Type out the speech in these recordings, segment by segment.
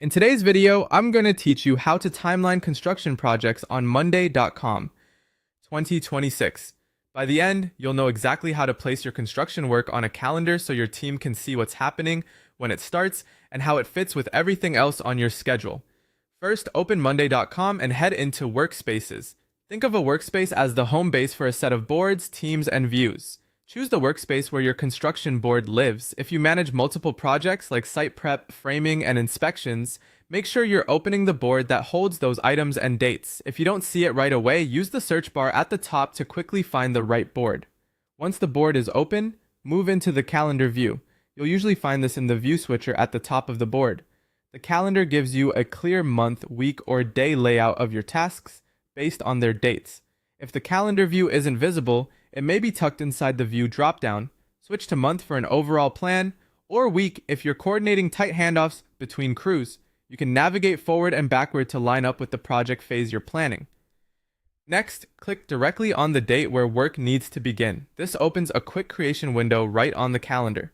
In today's video, I'm going to teach you how to timeline construction projects on Monday.com 2026. By the end, you'll know exactly how to place your construction work on a calendar so your team can see what's happening when it starts and how it fits with everything else on your schedule. First, open Monday.com and head into Workspaces. Think of a workspace as the home base for a set of boards, teams, and views. Choose the workspace where your construction board lives. If you manage multiple projects like site prep, framing, and inspections, make sure you're opening the board that holds those items and dates. If you don't see it right away, use the search bar at the top to quickly find the right board. Once the board is open, move into the calendar view. You'll usually find this in the view switcher at the top of the board. The calendar gives you a clear month, week, or day layout of your tasks based on their dates. If the calendar view isn't visible, it may be tucked inside the view dropdown. Switch to month for an overall plan, or week if you're coordinating tight handoffs between crews. You can navigate forward and backward to line up with the project phase you're planning. Next, click directly on the date where work needs to begin. This opens a quick creation window right on the calendar.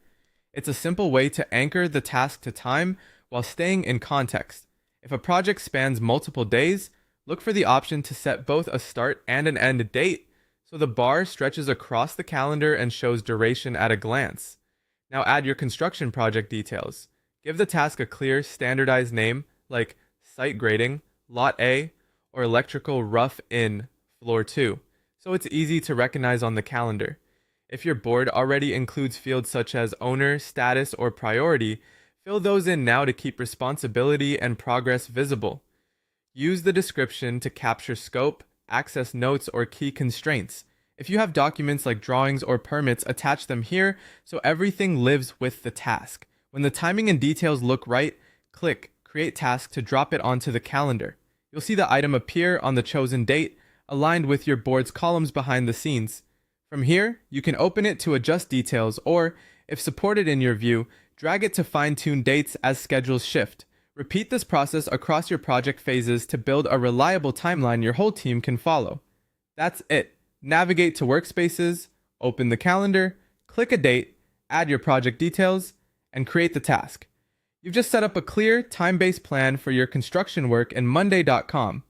It's a simple way to anchor the task to time while staying in context. If a project spans multiple days, look for the option to set both a start and an end date, so the bar stretches across the calendar and shows duration at a glance. Now add your construction project details. Give the task a clear, standardized name like site grading, lot A, or electrical rough in, floor 2, so it's easy to recognize on the calendar. If your board already includes fields such as owner, status, or priority, fill those in now to keep responsibility and progress visible. Use the description to capture scope, access notes, or key constraints. If you have documents like drawings or permits, attach them here so everything lives with the task. When the timing and details look right, click Create Task to drop it onto the calendar. You'll see the item appear on the chosen date, aligned with your board's columns behind the scenes. From here, you can open it to adjust details, or, if supported in your view, drag it to fine-tune dates as schedules shift. Repeat this process across your project phases to build a reliable timeline your whole team can follow. That's it. Navigate to Workspaces, open the calendar, click a date, add your project details, and create the task. You've just set up a clear, time-based plan for your construction work in Monday.com.